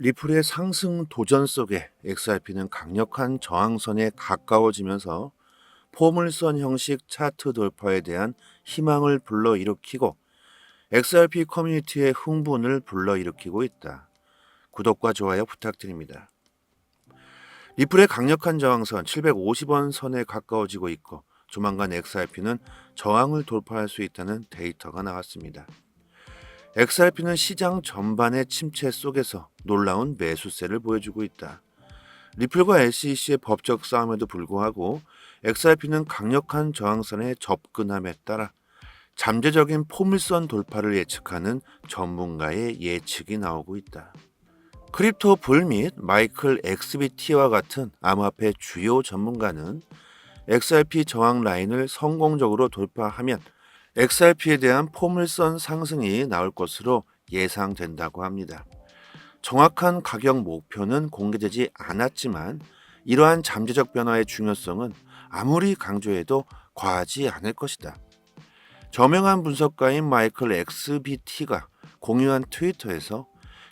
리플의 상승 도전 속에 XRP는 강력한 저항선에 가까워지면서 포물선 형식 차트 돌파에 대한 희망을 불러일으키고 XRP 커뮤니티의 흥분을 불러일으키고 있다. 구독과 좋아요 부탁드립니다. 리플의 강력한 저항선 750원 선에 가까워지고 있고 조만간 XRP는 저항을 돌파할 수 있다는 데이터가 나왔습니다. XRP는 시장 전반의 침체 속에서 놀라운 매수세를 보여주고 있다. 리플과 SEC의 법적 싸움에도 불구하고 XRP는 강력한 저항선에 접근함에 따라 잠재적인 포물선 돌파를 예측하는 전문가의 예측이 나오고 있다. 크립토 불 및 마이클 XBT와 같은 암호화폐 주요 전문가는 XRP 저항 라인을 성공적으로 돌파하면 XRP에 대한 포물선 상승이 나올 것으로 예상된다고 합니다. 정확한 가격 목표는 공개되지 않았지만 이러한 잠재적 변화의 중요성은 아무리 강조해도 과하지 않을 것이다. 저명한 분석가인 마이클 XBT가 공유한 트위터에서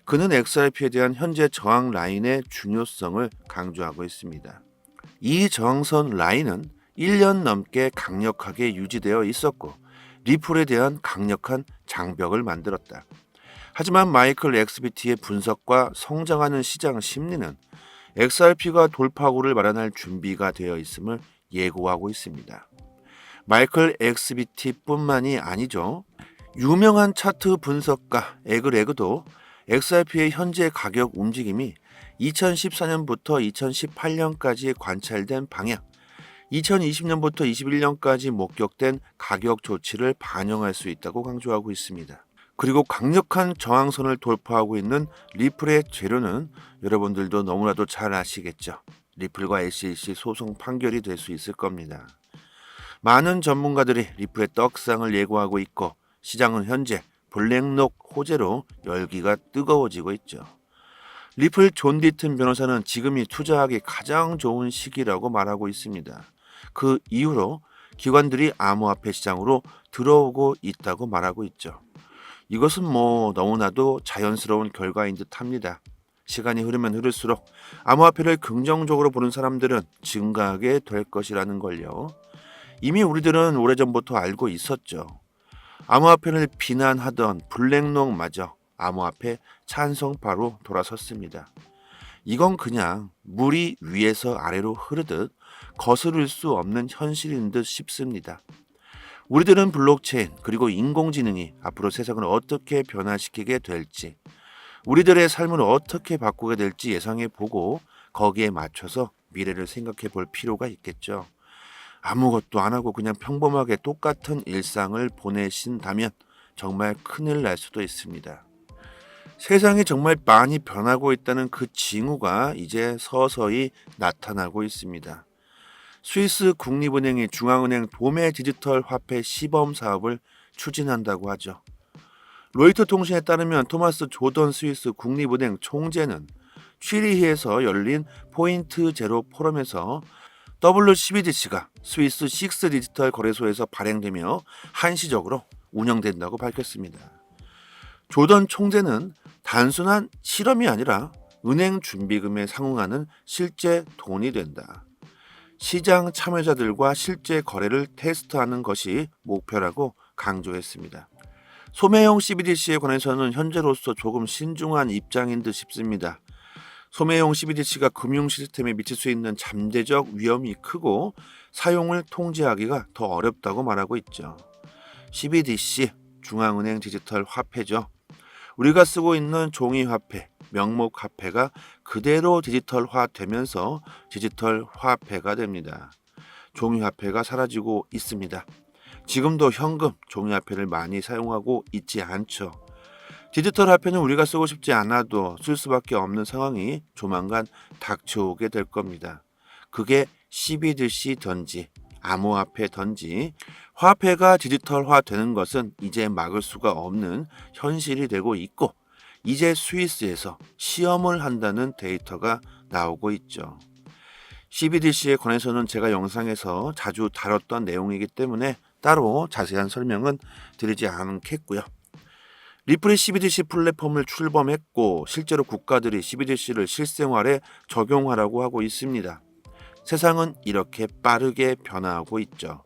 그는 XRP에 대한 현재 저항 라인의 중요성을 강조하고 있습니다. 이 저항선 라인은 1년 넘게 강력하게 유지되어 있었고 리플에 대한 강력한 장벽을 만들었다. 하지만 마이클 XBT의 분석과 성장하는 시장 심리는 XRP가 돌파구를 마련할 준비가 되어 있음을 예고하고 있습니다. 마이클 XBT뿐만이 아니죠. 유명한 차트 분석가 에그레그도 XRP의 현재 가격 움직임이 2014년부터 2018년까지 관찰된 방향, 2020년부터 21년까지 목격된 가격 조치를 반영할 수 있다고 강조하고 있습니다. 그리고 강력한 저항선을 돌파하고 있는 리플의 재료는 여러분들도 너무나도 잘 아시겠죠. 리플과 SEC 소송 판결이 될 수 있을 겁니다. 많은 전문가들이 리플의 떡상을 예고하고 있고 시장은 현재 블랙록 호재로 열기가 뜨거워지고 있죠. 리플 존 디튼 변호사는 지금이 투자하기 가장 좋은 시기라고 말하고 있습니다. 그 이후로 기관들이 암호화폐 시장으로 들어오고 있다고 말하고 있죠. 이것은 너무나도 자연스러운 결과인 듯합니다. 시간이 흐르면 흐를수록 암호화폐를 긍정적으로 보는 사람들은 증가하게 될 것이라는 걸요. 이미 우리들은 오래전부터 알고 있었죠. 암호화폐를 비난하던 블랙록마저 암호화폐 찬성파로 돌아섰습니다. 이건 그냥 물이 위에서 아래로 흐르듯 거스를 수 없는 현실인 듯 싶습니다. 우리들은 블록체인 그리고 인공지능이 앞으로 세상을 어떻게 변화시키게 될지, 우리들의 삶을 어떻게 바꾸게 될지 예상해 보고 거기에 맞춰서 미래를 생각해 볼 필요가 있겠죠. 아무것도 안 하고 그냥 평범하게 똑같은 일상을 보내신다면 정말 큰일 날 수도 있습니다. 세상이 정말 많이 변하고 있다는 그 징후가 이제 서서히 나타나고 있습니다. 스위스 국립은행이 중앙은행 도매 디지털 화폐 시범 사업을 추진한다고 하죠. 로이터 통신에 따르면 토마스 조던 스위스 국립은행 총재는 취리히에서 열린 포인트 제로 포럼에서 WCBDC가 스위스 6 디지털 거래소에서 발행되며 한시적으로 운영된다고 밝혔습니다. 조던 총재는 단순한 실험이 아니라 은행 준비금에 상응하는 실제 돈이 된다. 시장 참여자들과 실제 거래를 테스트하는 것이 목표라고 강조했습니다. 소매형 CBDC에 관해서는 현재로서 조금 신중한 입장인 듯 싶습니다. 소매형 CBDC가 금융 시스템에 미칠 수 있는 잠재적 위험이 크고 사용을 통제하기가 더 어렵다고 말하고 있죠. CBDC, 중앙은행 디지털 화폐죠. 우리가 쓰고 있는 종이 화폐, 명목 화폐가 그대로 디지털화 되면서 디지털 화폐가 됩니다. 종이 화폐가 사라지고 있습니다. 지금도 현금, 종이 화폐를 많이 사용하고 있지 않죠. 디지털 화폐는 우리가 쓰고 싶지 않아도 쓸 수밖에 없는 상황이 조만간 닥쳐오게 될 겁니다. 그게 CBDC든지 암호화폐든지 화폐가 디지털화 되는 것은 이제 막을 수가 없는 현실이 되고 있고 이제 스위스에서 시험을 한다는 데이터가 나오고 있죠. CBDC에 관해서는 제가 영상에서 자주 다뤘던 내용이기 때문에 따로 자세한 설명은 드리지 않겠고요. 리플이 CBDC 플랫폼을 출범했고 실제로 국가들이 CBDC를 실생활에 적용하라고 하고 있습니다. 세상은 이렇게 빠르게 변화하고 있죠.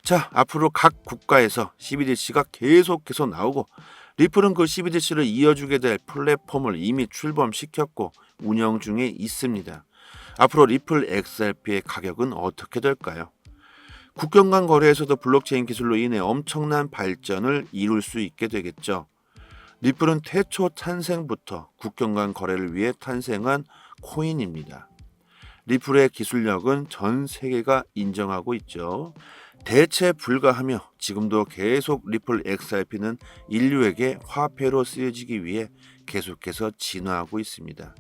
자, 앞으로 각 국가에서 CBDC가 계속해서 나오고 리플은 그 CBDC를 이어주게 될 플랫폼을 이미 출범시켰고 운영 중에 있습니다. 앞으로 리플 XRP의 가격은 어떻게 될까요? 국경 간 거래에서도 블록체인 기술로 인해 엄청난 발전을 이룰 수 있게 되겠죠. 리플은 태초 탄생부터 국경 간 거래를 위해 탄생한 코인입니다. 리플의 기술력은 전 세계가 인정하고 있죠. 대체 불가하며 지금도 계속 리플 XRP는 인류에게 화폐로 쓰여지기 위해 계속해서 진화하고 있습니다.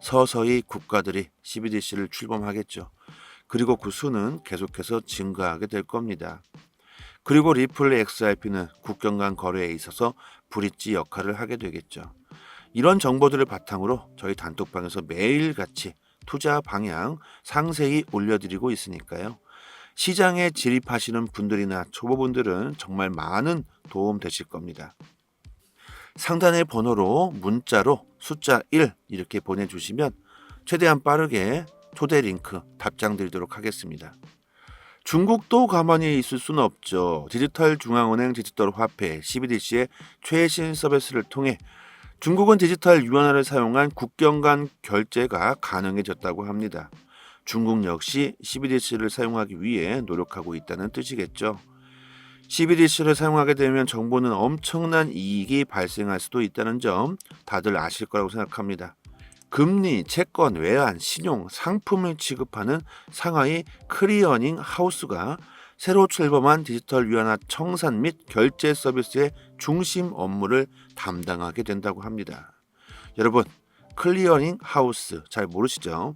서서히 국가들이 CBDC를 출범하겠죠. 그리고 그 수는 계속해서 증가하게 될 겁니다. 그리고 리플 XRP는 국경 간 거래에 있어서 브릿지 역할을 하게 되겠죠. 이런 정보들을 바탕으로 저희 단톡방에서 매일같이 투자 방향 상세히 올려드리고 있으니까요. 시장에 진입하시는 분들이나 초보분들은 정말 많은 도움 되실 겁니다. 상단의 번호로 문자로 숫자 1 이렇게 보내주시면 최대한 빠르게 초대 링크 답장 드리도록 하겠습니다. 중국도 가만히 있을 수는 없죠. 디지털 중앙은행 디지털 화폐 CBDC의 최신 서비스를 통해 중국은 디지털 유안화를 사용한 국경 간 결제가 가능해졌다고 합니다. 중국 역시 CBDC를 사용하기 위해 노력하고 있다는 뜻이겠죠. CBDC를 사용하게 되면 정부는 엄청난 이익이 발생할 수도 있다는 점 다들 아실 거라고 생각합니다. 금리, 채권, 외환, 신용, 상품을 취급하는 상하이 클리어닝 하우스가 새로 출범한 디지털 유안화 청산 및 결제 서비스의 중심 업무를 담당하게 된다고 합니다. 여러분, 클리어닝 하우스 잘 모르시죠?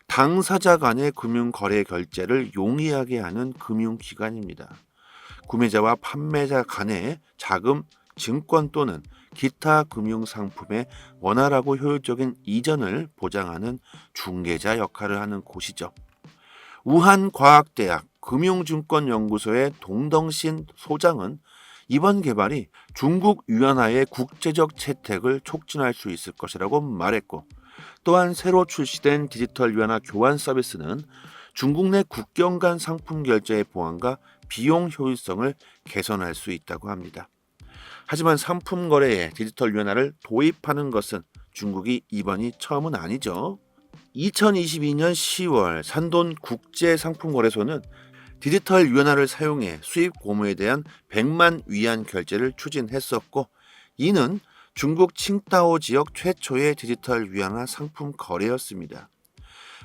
당사자 간의 금융 거래 결제를 용이하게 하는 금융기관입니다. 구매자와 판매자 간의 자금, 증권 또는 기타 금융상품의 원활하고 효율적인 이전을 보장하는 중개자 역할을 하는 곳이죠. 우한과학대학 금융증권연구소의 동덩신 소장은 이번 개발이 중국 유안화의 국제적 채택을 촉진할 수 있을 것이라고 말했고, 또한 새로 출시된 디지털 유안화 교환 서비스는 중국 내 국경 간 상품 결제의 보안과 비용 효율성을 개선할 수 있다고 합니다. 하지만 상품 거래에 디지털 유안화를 도입하는 것은 중국이 이번이 처음은 아니죠. 2022년 10월 산돈 국제상품거래소는 디지털 유안화를 사용해 수입 고무에 대한 100만 위안 결제를 추진했었고, 이는 중국 칭다오 지역 최초의 디지털 유안화 상품 거래였습니다.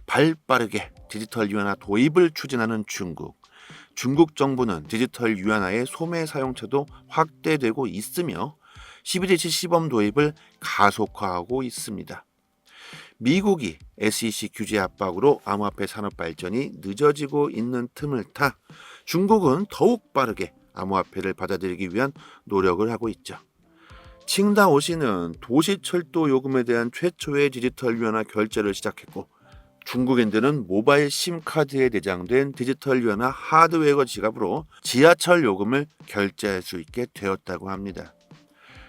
발빠르게 디지털 유안화 도입을 추진하는 중국 정부는 디지털 유안화의 소매 사용처도 확대되고 있으며 CBDC 시범 도입을 가속화하고 있습니다. 미국이 SEC 규제 압박으로 암호화폐 산업 발전이 늦어지고 있는 틈을 타 중국은 더욱 빠르게 암호화폐를 받아들이기 위한 노력을 하고 있죠. 칭다오시는 도시철도 요금에 대한 최초의 디지털 유안화 결제를 시작했고, 중국인들은 모바일 심카드에 내장된 디지털 유안화 하드웨어 지갑으로 지하철 요금을 결제할 수 있게 되었다고 합니다.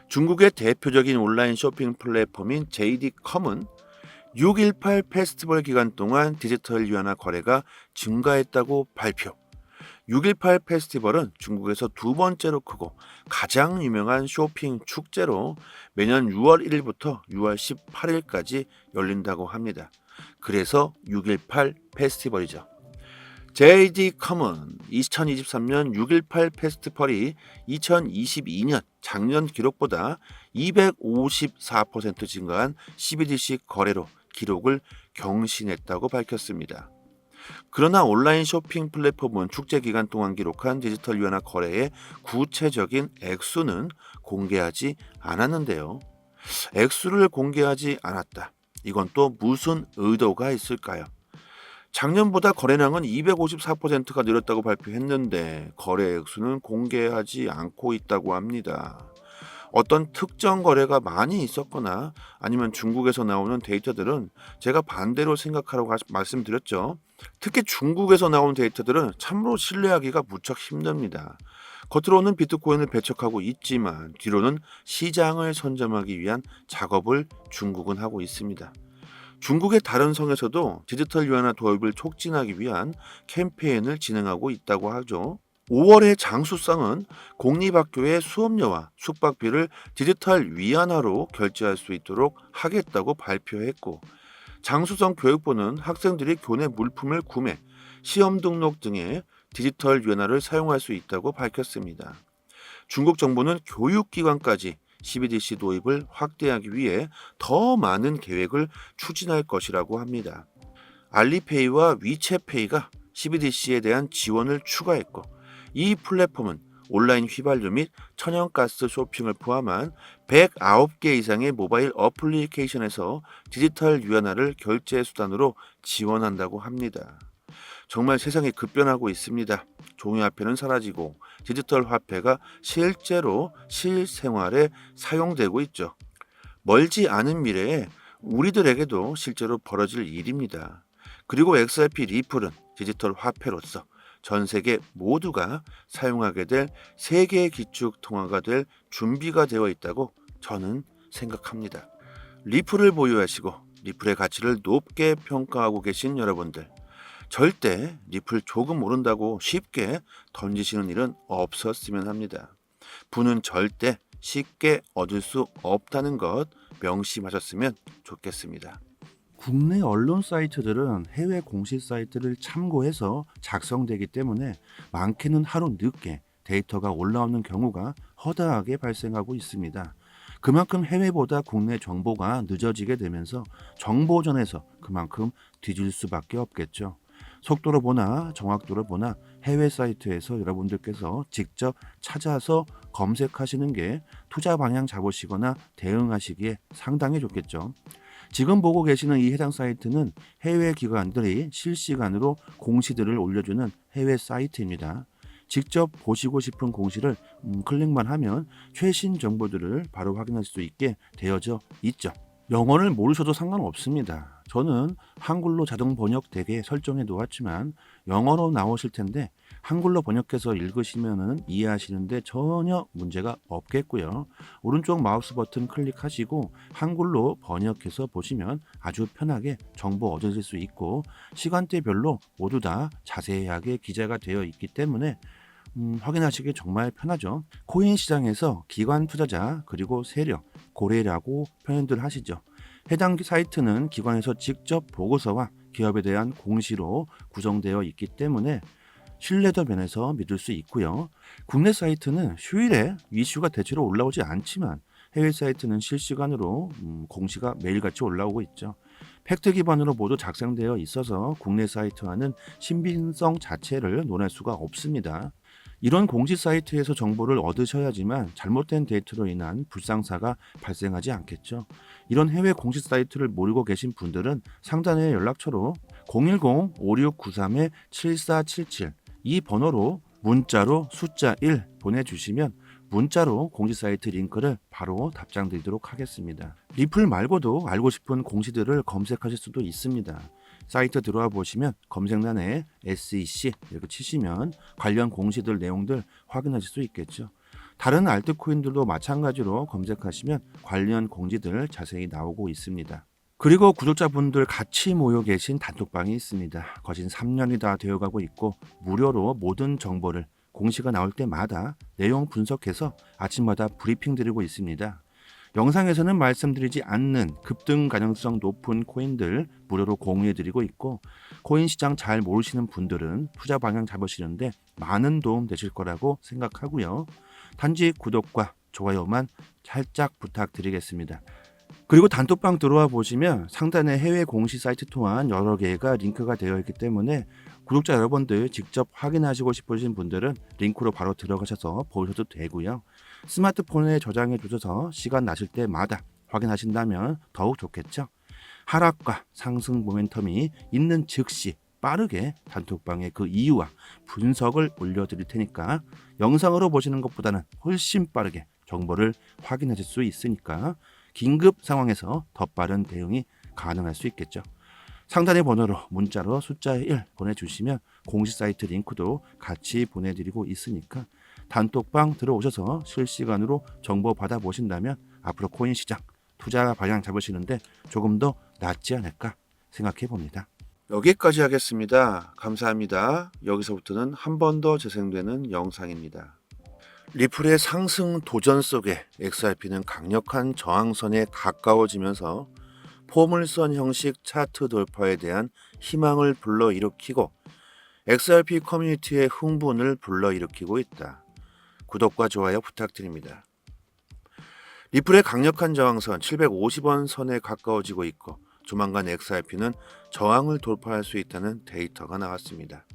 중국의 대표적인 온라인 쇼핑 플랫폼인 JD.com은 6.18 페스티벌 기간 동안 디지털 유안화 거래가 증가했다고 발표. 6.18 페스티벌은 중국에서 두 번째로 크고 가장 유명한 쇼핑 축제로 매년 6월 1일부터 6월 18일까지 열린다고 합니다. 그래서 6.18 페스티벌이죠. JD.com은 2023년 6.18 페스티벌이 2022년 작년 기록보다 254% 증가한 CBDC 거래로 기록을 경신했다고 밝혔습니다. 그러나 온라인 쇼핑 플랫폼은 축제 기간 동안 기록한 디지털 유안화 거래의 구체적인 액수는 공개하지 않았는데요. 액수를 공개하지 않았다. 이건 또 무슨 의도가 있을까요? 작년보다 거래량은 254%가 늘었다고 발표했는데 거래 액수는 공개하지 않고 있다고 합니다. 어떤 특정 거래가 많이 있었거나 아니면 중국에서 나오는 데이터들은 제가 반대로 생각하라고 말씀드렸죠. 특히 중국에서 나온 데이터들은 참으로 신뢰하기가 무척 힘듭니다. 겉으로는 비트코인을 배척하고 있지만 뒤로는 시장을 선점하기 위한 작업을 중국은 하고 있습니다. 중국의 다른 성에서도 디지털 유안화 도입을 촉진하기 위한 캠페인을 진행하고 있다고 하죠. 5월에 장수성은 공립학교의 수업료와 숙박비를 디지털 위안화로 결제할 수 있도록 하겠다고 발표했고, 장수성 교육부는 학생들이 교내 물품을 구매, 시험 등록 등의 디지털 위안화를 사용할 수 있다고 밝혔습니다. 중국 정부는 교육기관까지 CBDC 도입을 확대하기 위해 더 많은 계획을 추진할 것이라고 합니다. 알리페이와 위챗페이가 CBDC에 대한 지원을 추가했고, 이 플랫폼은 온라인 휘발유 및 천연가스 쇼핑을 포함한 109개 이상의 모바일 어플리케이션에서 디지털 위안화를 결제 수단으로 지원한다고 합니다. 정말 세상이 급변하고 있습니다. 종이화폐는 사라지고 디지털 화폐가 실제로 실생활에 사용되고 있죠. 멀지 않은 미래에 우리들에게도 실제로 벌어질 일입니다. 그리고 XRP 리플은 디지털 화폐로서 전 세계 모두가 사용하게 될 세계 기축 통화가 될 준비가 되어 있다고 저는 생각합니다. 리플을 보유하시고 리플의 가치를 높게 평가하고 계신 여러분들, 절대 리플 조금 오른다고 쉽게 던지시는 일은 없었으면 합니다. 부는 절대 쉽게 얻을 수 없다는 것 명심하셨으면 좋겠습니다. 국내 언론 사이트들은 해외 공식 사이트를 참고해서 작성되기 때문에 많게는 하루 늦게 데이터가 올라오는 경우가 허다하게 발생하고 있습니다. 그만큼 해외보다 국내 정보가 늦어지게 되면서 정보전에서 그만큼 뒤질 수밖에 없겠죠. 속도로 보나 정확도로 보나 해외 사이트에서 여러분들께서 직접 찾아서 검색하시는 게 투자 방향 잡으시거나 대응하시기에 상당히 좋겠죠. 지금 보고 계시는 이 해당 사이트는 해외 기관들이 실시간으로 공시들을 올려주는 해외 사이트입니다. 직접 보시고 싶은 공시를 클릭만 하면 최신 정보들을 바로 확인할 수 있게 되어져 있죠. 영어를 모르셔도 상관없습니다. 저는 한글로 자동 번역되게 설정해 놓았지만 영어로 나오실 텐데 한글로 번역해서 읽으시면 이해하시는데 전혀 문제가 없겠고요. 오른쪽 마우스 버튼 클릭하시고 한글로 번역해서 보시면 아주 편하게 정보 얻으실 수 있고 시간대별로 모두 다 자세하게 기재가 되어 있기 때문에 확인하시기 정말 편하죠. 코인 시장에서 기관 투자자 그리고 세력, 고래라고 표현들 하시죠. 해당 사이트는 기관에서 직접 보고서와 기업에 대한 공시로 구성되어 있기 때문에 신뢰도 면에서 믿을 수 있고요. 국내 사이트는 휴일에 이슈가 대체로 올라오지 않지만 해외 사이트는 실시간으로 공시가 매일같이 올라오고 있죠. 팩트 기반으로 모두 작성되어 있어서 국내 사이트와는 신빙성 자체를 논할 수가 없습니다. 이런 공시 사이트에서 정보를 얻으셔야지만 잘못된 데이터로 인한 불상사가 발생하지 않겠죠. 이런 해외 공시 사이트를 모르고 계신 분들은 상단의 연락처로 010-5693-7477 이 번호로 문자로 숫자 1 보내주시면 문자로 공시 사이트 링크를 바로 답장 드리도록 하겠습니다. 리플 말고도 알고 싶은 공시들을 검색하실 수도 있습니다. 사이트 들어와 보시면 검색란에 SEC 이렇게 치시면 관련 공시들 내용들 확인하실 수 있겠죠. 다른 알트코인들도 마찬가지로 검색하시면 관련 공지들 자세히 나오고 있습니다. 그리고 구독자분들 같이 모여 계신 단톡방이 있습니다. 거진 3년이 다 되어가고 있고 무료로 모든 정보를 공시가 나올 때마다 내용 분석해서 아침마다 브리핑 드리고 있습니다. 영상에서는 말씀드리지 않는 급등 가능성 높은 코인들 무료로 공유해드리고 있고 코인 시장 잘 모르시는 분들은 투자 방향 잡으시는데 많은 도움 되실 거라고 생각하고요. 단지 구독과 좋아요만 살짝 부탁드리겠습니다. 그리고 단톡방 들어와 보시면 상단에 해외 공시 사이트 또한 여러 개가 링크가 되어 있기 때문에 구독자 여러분들 직접 확인하시고 싶으신 분들은 링크로 바로 들어가셔서 보셔도 되고요. 스마트폰에 저장해 두셔서 시간 나실 때마다 확인하신다면 더욱 좋겠죠. 하락과 상승 모멘텀이 있는 즉시 빠르게 단톡방에 그 이유와 분석을 올려드릴 테니까 영상으로 보시는 것보다는 훨씬 빠르게 정보를 확인하실 수 있으니까 긴급 상황에서 더 빠른 대응이 가능할 수 있겠죠. 상단의 번호로 문자로 숫자 1 보내주시면 공시 사이트 링크도 같이 보내드리고 있으니까 단톡방 들어오셔서 실시간으로 정보 받아보신다면 앞으로 코인 시장 투자 방향 잡으시는데 조금 더 낫지 않을까 생각해 봅니다. 여기까지 하겠습니다. 감사합니다. 여기서부터는 한 번 더 재생되는 영상입니다. 리플의 상승 도전 속에 XRP는 강력한 저항선에 가까워지면서 포물선 형식 차트 돌파에 대한 희망을 불러일으키고 XRP 커뮤니티의 흥분을 불러일으키고 있다. 구독과 좋아요 부탁드립니다. 리플의 강력한 저항선 750원 선에 가까워지고 있고 조만간 XRP는 저항을 돌파할 수 있다는 데이터가 나왔습니다.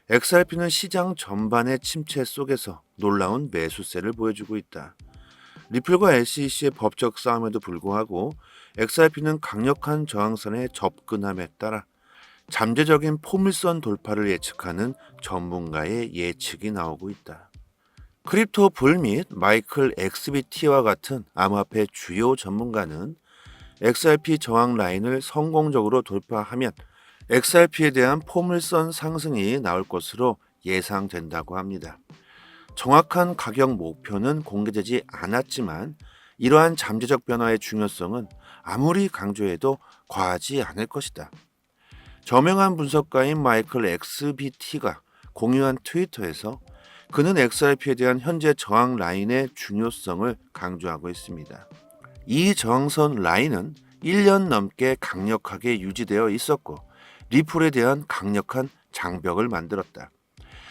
XRP는 시장 전반의 침체 속에서 놀라운 매수세를 보여주고 있다. 리플과 SEC의 법적 싸움에도 불구하고 XRP는 강력한 저항선에 접근함에 따라 잠재적인 포물선 돌파를 예측하는 전문가의 예측이 나오고 있다. 크립토 불 및 마이클 XBT와 같은 암호화폐 주요 전문가는 XRP 저항 라인을 성공적으로 돌파하면 XRP에 대한 포물선 상승이 나올 것으로 예상된다고 합니다. 정확한 가격 목표는 공개되지 않았지만 이러한 잠재적 변화의 중요성은 아무리 강조해도 과하지 않을 것이다. 저명한 분석가인 마이클 XBT가 공유한 트위터에서 그는 XRP에 대한 현재 저항 라인의 중요성을 강조하고 있습니다. 이 저항선 라인은 1년 넘게 강력하게 유지되어 있었고 리플에 대한 강력한 장벽을 만들었다.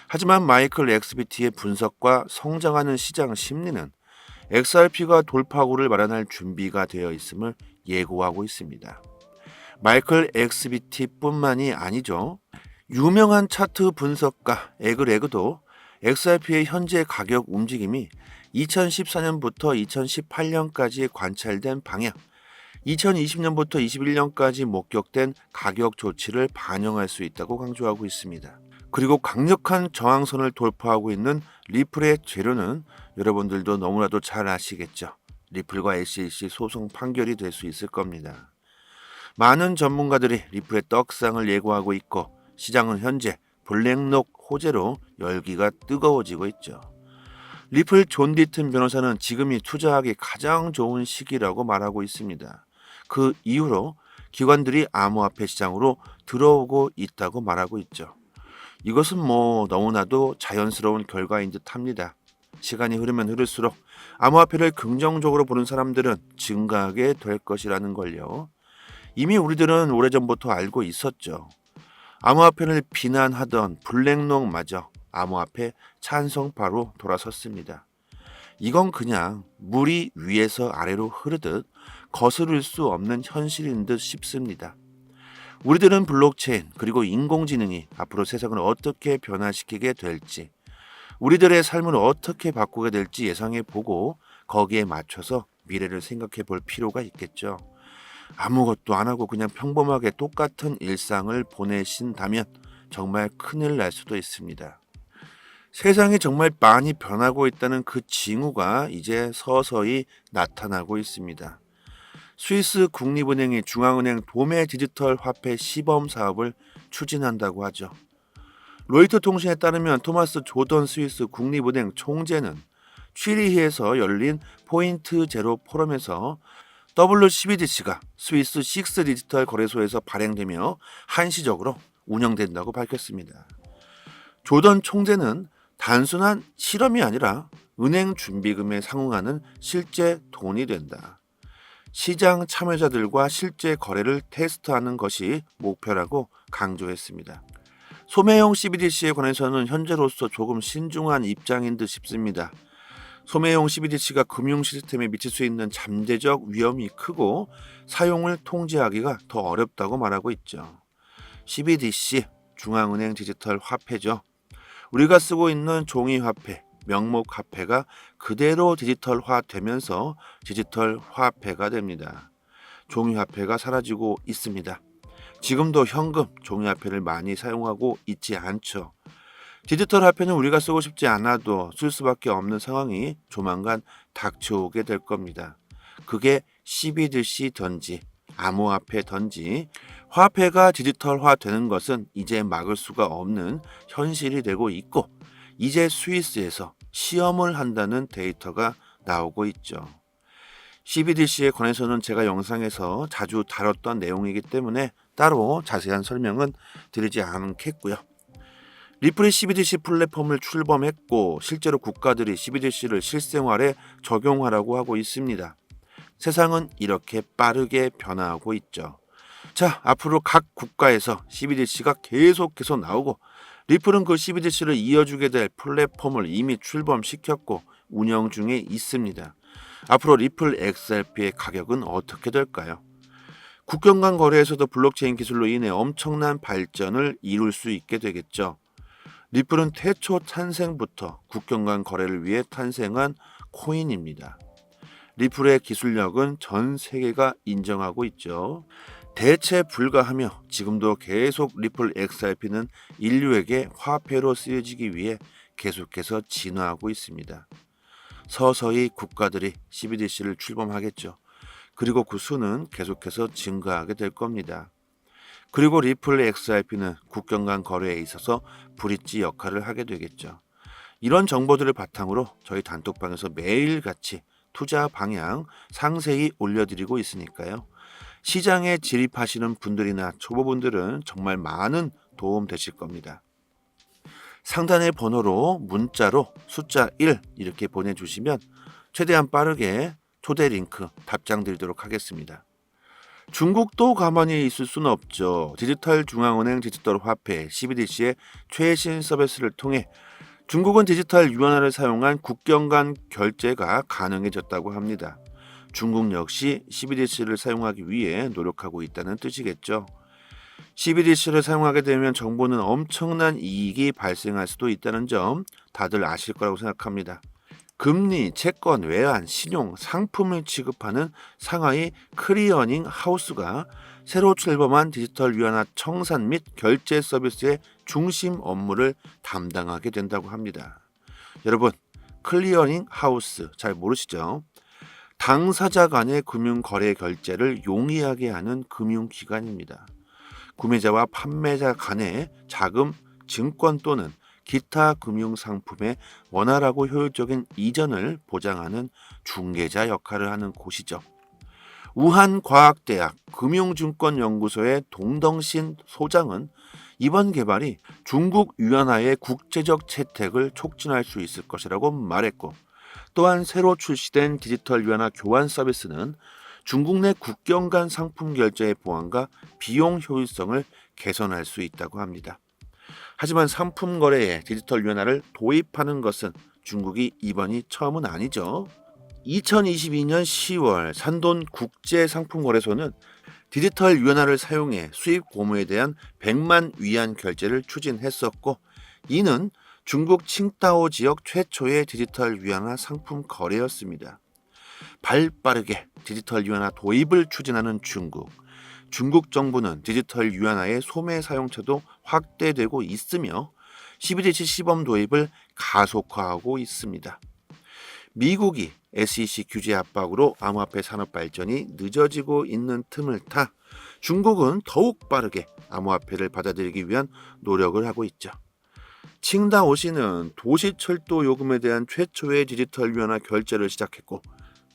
하지만 마이클 XBT의 분석과 성장하는 시장 심리는 XRP가 돌파구를 마련할 준비가 되어 있음을 예고하고 있습니다. 마이클 XBT뿐만이 아니죠. 유명한 차트 분석가 에그레그도 XRP의 현재 가격 움직임이 2014년부터 2018년까지 관찰된 방향, 2020년부터 21년까지 목격된 가격 조치를 반영할 수 있다고 강조하고 있습니다. 그리고 강력한 저항선을 돌파하고 있는 리플의 재료는 여러분들도 너무나도 잘 아시겠죠. 리플과 SEC 소송 판결이 될 수 있을 겁니다. 많은 전문가들이 리플의 떡상을 예고하고 있고 시장은 현재 블랙록 호재로 열기가 뜨거워지고 있죠. 리플 존 디튼 변호사는 지금이 투자하기 가장 좋은 시기라고 말하고 있습니다. 그 이후로 기관들이 암호화폐 시장으로 들어오고 있다고 말하고 있죠. 이것은 너무나도 자연스러운 결과인 듯 합니다. 시간이 흐르면 흐를수록 암호화폐를 긍정적으로 보는 사람들은 증가하게 될 것이라는 걸요. 이미 우리들은 오래전부터 알고 있었죠. 암호화폐를 비난하던 블랙록마저 암호화폐 찬성파로 돌아섰습니다. 이건 그냥 물이 위에서 아래로 흐르듯 거스를 수 없는 현실인 듯 싶습니다. 우리들은 블록체인 그리고 인공지능이 앞으로 세상을 어떻게 변화시키게 될지, 우리들의 삶을 어떻게 바꾸게 될지 예상해 보고 거기에 맞춰서 미래를 생각해 볼 필요가 있겠죠. 아무것도 안 하고 그냥 평범하게 똑같은 일상을 보내신다면 정말 큰일 날 수도 있습니다. 세상이 정말 많이 변하고 있다는 그 징후가 이제 서서히 나타나고 있습니다. 스위스 국립은행이 중앙은행 도매 디지털 화폐 시범 사업을 추진한다고 하죠. 로이터 통신에 따르면 토마스 조던 스위스 국립은행 총재는 취리히에서 열린 포인트 제로 포럼에서 W12DC가 스위스 6 디지털 거래소에서 발행되며 한시적으로 운영된다고 밝혔습니다. 조던 총재는 단순한 실험이 아니라 은행 준비금에 상응하는 실제 돈이 된다. 시장 참여자들과 실제 거래를 테스트하는 것이 목표라고 강조했습니다. 소매형 CBDC에 관해서는 현재로서 조금 신중한 입장인 듯 싶습니다. 소매형 CBDC가 금융 시스템에 미칠 수 있는 잠재적 위험이 크고 사용을 통제하기가 더 어렵다고 말하고 있죠. CBDC, 중앙은행 디지털 화폐죠. 우리가 쓰고 있는 종이 화폐, 명목 화폐가 그대로 디지털화 되면서 디지털 화폐가 됩니다. 종이 화폐가 사라지고 있습니다. 지금도 현금, 종이 화폐를 많이 사용하고 있지 않죠. 디지털 화폐는 우리가 쓰고 싶지 않아도 쓸 수밖에 없는 상황이 조만간 닥쳐오게 될 겁니다. 그게 CBDC든지 암호화폐든지 화폐가 디지털화 되는 것은 이제 막을 수가 없는 현실이 되고 있고 이제 스위스에서 시험을 한다는 데이터가 나오고 있죠. CBDC에 관해서는 제가 영상에서 자주 다뤘던 내용이기 때문에 따로 자세한 설명은 드리지 않겠고요. 리플이 CBDC 플랫폼을 출범했고 실제로 국가들이 CBDC를 실생활에 적용하라고 하고 있습니다. 세상은 이렇게 빠르게 변화하고 있죠. 자, 앞으로 각 국가에서 CBDC가 계속해서 나오고 리플은 그 CBDC를 이어주게 될 플랫폼을 이미 출범시켰고 운영 중에 있습니다. 앞으로 리플 XRP의 가격은 어떻게 될까요? 국경 간 거래에서도 블록체인 기술로 인해 엄청난 발전을 이룰 수 있게 되겠죠. 리플은 태초 탄생부터 국경 간 거래를 위해 탄생한 코인입니다. 리플의 기술력은 전 세계가 인정하고 있죠. 대체 불가하며 지금도 계속 리플 XRP는 인류에게 화폐로 쓰여지기 위해 계속해서 진화하고 있습니다. 서서히 국가들이 CBDC를 출범하겠죠. 그리고 그 수는 계속해서 증가하게 될 겁니다. 그리고 리플 XRP는 국경 간 거래에 있어서 브릿지 역할을 하게 되겠죠. 이런 정보들을 바탕으로 저희 단톡방에서 매일같이 투자 방향 상세히 올려드리고 있으니까요. 시장에 진입하시는 분들이나 초보분들은 정말 많은 도움 되실 겁니다. 상단의 번호로 문자로 숫자 1 이렇게 보내주시면 최대한 빠르게 초대 링크 답장 드리도록 하겠습니다. 중국도 가만히 있을 수는 없죠. 디지털 중앙은행 디지털 화폐 CBDC의 최신 서비스를 통해 중국은 디지털 유안화를 사용한 국경 간 결제가 가능해졌다고 합니다. 중국 역시 CBDC를 사용하기 위해 노력하고 있다는 뜻이겠죠. CBDC를 사용하게 되면 정부는 엄청난 이익이 발생할 수도 있다는 점 다들 아실 거라고 생각합니다. 금리, 채권, 외환, 신용, 상품을 취급하는 상하이 클리어닝 하우스가 새로 출범한 디지털 유안화 청산 및 결제 서비스의 중심 업무를 담당하게 된다고 합니다. 여러분, 클리어닝 하우스 잘 모르시죠? 당사자 간의 금융 거래 결제를 용이하게 하는 금융기관입니다. 구매자와 판매자 간의 자금, 증권 또는 기타 금융상품의 원활하고 효율적인 이전을 보장하는 중개자 역할을 하는 곳이죠. 우한과학대학 금융증권연구소의 동덕신 소장은 이번 개발이 중국 유안화의 국제적 채택을 촉진할 수 있을 것이라고 말했고, 또한 새로 출시된 디지털 유안화 교환 서비스는 중국 내 국경 간 상품 결제의 보안과 비용 효율성을 개선할 수 있다고 합니다. 하지만 상품 거래에 디지털 유안화를 도입하는 것은 중국이 이번이 처음은 아니죠. 2022년 10월 산돈 국제상품거래소는 디지털 유안화를 사용해 수입 고무에 대한 100만 위안 결제를 추진했었고, 이는 중국 칭다오 지역 최초의 디지털 유안화 상품 거래였습니다. 발빠르게 디지털 유안화 도입을 추진하는 중국 정부는 디지털 유안화의 소매 사용처도 확대되고 있으며 CBDC 시범 도입을 가속화하고 있습니다. 미국이 SEC 규제 압박으로 암호화폐 산업 발전이 늦어지고 있는 틈을 타 중국은 더욱 빠르게 암호화폐를 받아들이기 위한 노력을 하고 있죠. 칭다오시는 도시철도 요금에 대한 최초의 디지털 유안화 결제를 시작했고,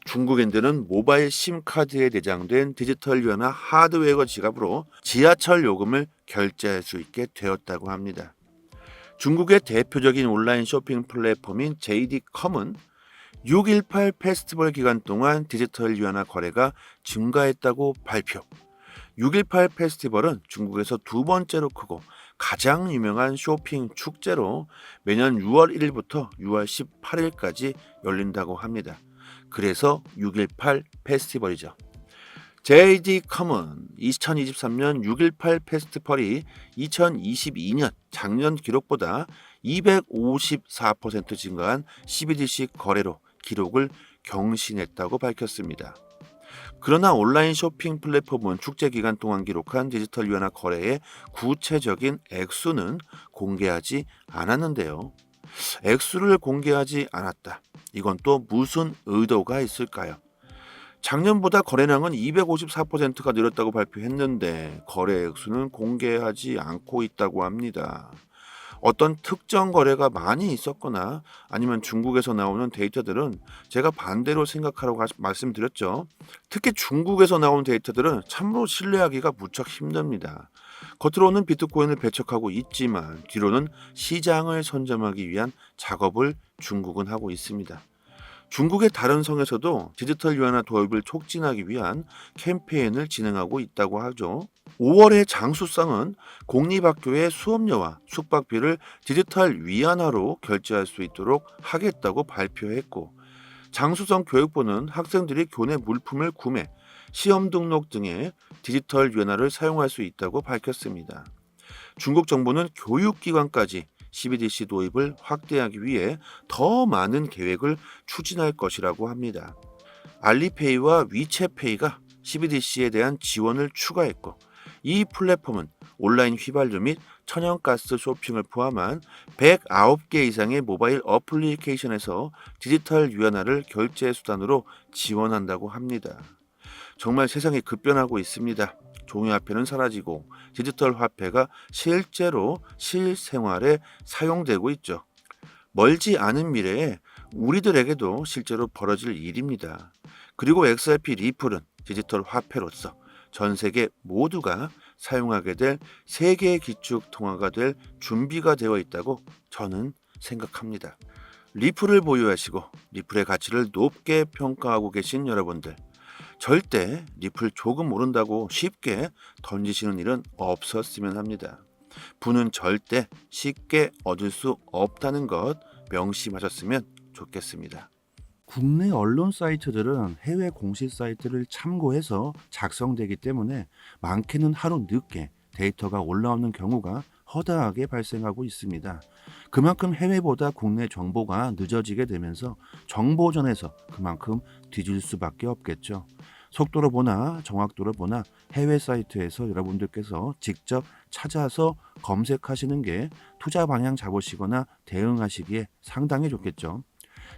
중국인들은 모바일 심카드에 내장된 디지털 유안화 하드웨어 지갑으로 지하철 요금을 결제할 수 있게 되었다고 합니다. 중국의 대표적인 온라인 쇼핑 플랫폼인 JD.com은 6.18 페스티벌 기간 동안 디지털 유안화 거래가 증가했다고 발표. 6.18 페스티벌은 중국에서 두 번째로 크고 가장 유명한 쇼핑 축제로 매년 6월 1일부터 6월 18일까지 열린다고 합니다. 그래서 6.18 페스티벌이죠. JD.com은 2023년 6.18 페스티벌이 2022년 작년 기록보다 254% 증가한 CBDC 거래로 기록을 경신했다고 밝혔습니다. 그러나 온라인 쇼핑 플랫폼은 축제 기간 동안 기록한 디지털 유안화 거래의 구체적인 액수는 공개하지 않았는데요. 액수를 공개하지 않았다. 이건 또 무슨 의도가 있을까요? 작년보다 거래량은 254%가 늘었다고 발표했는데 거래 액수는 공개하지 않고 있다고 합니다. 어떤 특정 거래가 많이 있었거나 아니면 중국에서 나오는 데이터들은 제가 반대로 생각하라고 말씀드렸죠. 특히 중국에서 나오는 데이터들은 참으로 신뢰하기가 무척 힘듭니다. 겉으로는 비트코인을 배척하고 있지만 뒤로는 시장을 선점하기 위한 작업을 중국은 하고 있습니다. 중국의 다른 성에서도 디지털 유안화 도입을 촉진하기 위한 캠페인을 진행하고 있다고 하죠. 5월의 장수성은 공립학교의 수업료와 숙박비를 디지털 위안화로 결제할 수 있도록 하겠다고 발표했고, 장수성 교육부는 학생들이 교내 물품을 구매, 시험 등록 등의 디지털 위안화를 사용할 수 있다고 밝혔습니다. 중국 정부는 교육기관까지 CBDC 도입을 확대하기 위해 더 많은 계획을 추진할 것이라고 합니다. 알리페이와 위챗페이가 CBDC에 대한 지원을 추가했고, 이 플랫폼은 온라인 휘발유 및 천연가스 쇼핑을 포함한 109개 이상의 모바일 어플리케이션에서 디지털 위안화를 결제 수단으로 지원한다고 합니다. 정말 세상이 급변하고 있습니다. 종이화폐는 사라지고 디지털 화폐가 실제로 실생활에 사용되고 있죠. 멀지 않은 미래에 우리들에게도 실제로 벌어질 일입니다. 그리고 XRP 리플은 디지털 화폐로서 전 세계 모두가 사용하게 될 세계 기축 통화가 될 준비가 되어 있다고 저는 생각합니다. 리플을 보유하시고 리플의 가치를 높게 평가하고 계신 여러분들, 절대 리플 조금 오른다고 쉽게 던지시는 일은 없었으면 합니다. 부는 절대 쉽게 얻을 수 없다는 것 명심하셨으면 좋겠습니다. 국내 언론 사이트들은 해외 공식 사이트를 참고해서 작성되기 때문에 많게는 하루 늦게 데이터가 올라오는 경우가 허다하게 발생하고 있습니다. 그만큼 해외보다 국내 정보가 늦어지게 되면서 정보전에서 그만큼 뒤질 수밖에 없겠죠. 속도로 보나 정확도로 보나 해외 사이트에서 여러분들께서 직접 찾아서 검색하시는 게 투자 방향 잡으시거나 대응하시기에 상당히 좋겠죠.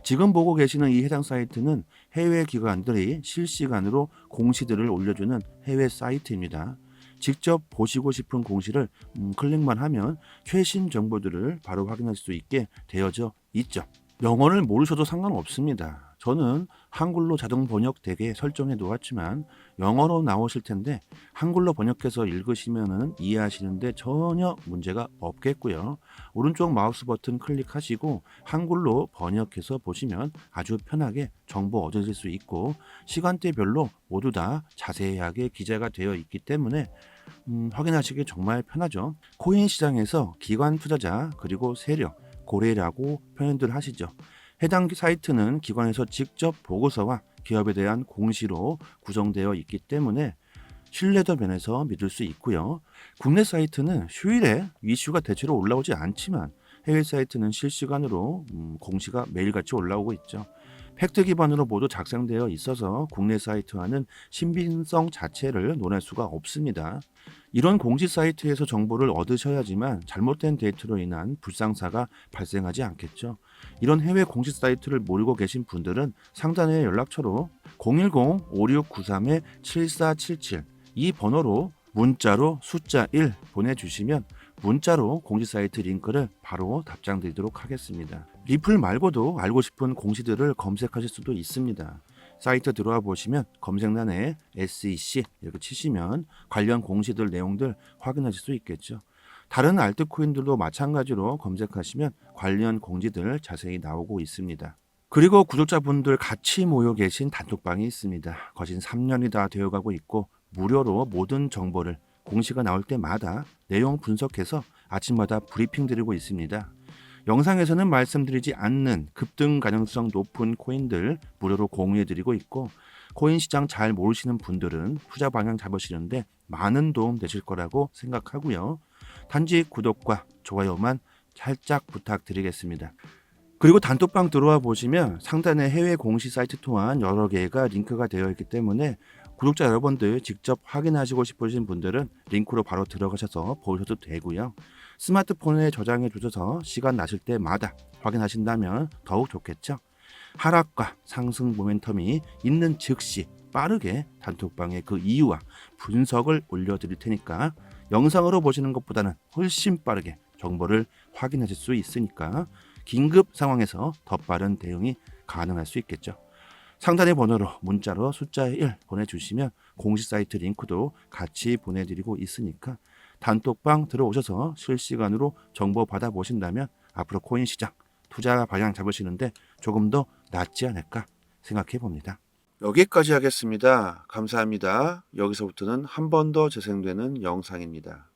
지금 보고 계시는 이 해당 사이트는 해외 기관들이 실시간으로 공시들을 올려주는 해외 사이트입니다. 직접 보시고 싶은 공시를 클릭만 하면 최신 정보들을 바로 확인할 수 있게 되어져 있죠. 영어를 모르셔도 상관없습니다. 저는 한글로 자동 번역되게 설정해 놓았지만 영어로 나오실 텐데 한글로 번역해서 읽으시면 이해하시는데 전혀 문제가 없겠고요. 오른쪽 마우스 버튼 클릭하시고 한글로 번역해서 보시면 아주 편하게 정보 얻으실 수 있고 시간대별로 모두 다 자세하게 기재가 되어 있기 때문에 확인하시기 정말 편하죠. 코인 시장에서 기관 투자자 그리고 세력, 고래라고 표현들 하시죠. 해당 사이트는 기관에서 직접 보고서와 기업에 대한 공시로 구성되어 있기 때문에 신뢰도 면에서 믿을 수 있고요. 국내 사이트는 휴일에 이슈가 대체로 올라오지 않지만 해외 사이트는 실시간으로 공시가 매일같이 올라오고 있죠. 팩트 기반으로 모두 작성되어 있어서 국내 사이트와는 신빙성 자체를 논할 수가 없습니다. 이런 공시 사이트에서 정보를 얻으셔야지만 잘못된 데이터로 인한 불상사가 발생하지 않겠죠. 이런 해외 공시 사이트를 모르고 계신 분들은 상단의 연락처로 010-5693-7477 이 번호로 문자로 숫자 1 보내주시면 문자로 공시 사이트 링크를 바로 답장 드리도록 하겠습니다. 리플 말고도 알고 싶은 공시들을 검색하실 수도 있습니다. 사이트 들어와 보시면 검색란에 SEC 이렇게 치시면 관련 공시들 내용들 확인하실 수 있겠죠. 다른 알트코인들도 마찬가지로 검색하시면 관련 공지들 자세히 나오고 있습니다. 그리고 구독자분들 같이 모여 계신 단톡방이 있습니다. 거진 3년이 다 되어가고 있고 무료로 모든 정보를 공시가 나올 때마다 내용 분석해서 아침마다 브리핑 드리고 있습니다. 영상에서는 말씀드리지 않는 급등 가능성 높은 코인들 무료로 공유해드리고 있고 코인 시장 잘 모르시는 분들은 투자 방향 잡으시는데 많은 도움 되실 거라고 생각하고요. 단지 구독과 좋아요만 살짝 부탁드리겠습니다. 그리고 단톡방 들어와 보시면 상단에 해외 공시 사이트 또한 여러 개가 링크가 되어 있기 때문에 구독자 여러분들 직접 확인하시고 싶으신 분들은 링크로 바로 들어가셔서 보셔도 되고요. 스마트폰에 저장해 두셔서 시간 나실 때마다 확인하신다면 더욱 좋겠죠. 하락과 상승 모멘텀이 있는 즉시 빠르게 단톡방에 그 이유와 분석을 올려드릴 테니까 영상으로 보시는 것보다는 훨씬 빠르게 정보를 확인하실 수 있으니까 긴급 상황에서 더 빠른 대응이 가능할 수 있겠죠. 상단의 번호로 문자로 숫자 1 보내주시면 공식 사이트 링크도 같이 보내드리고 있으니까 단톡방 들어오셔서 실시간으로 정보 받아보신다면 앞으로 코인 시장 투자 방향 잡으시는데 조금 더 낫지 않을까 생각해 봅니다. 여기까지 하겠습니다. 감사합니다. 여기서부터는 한 번 더 재생되는 영상입니다.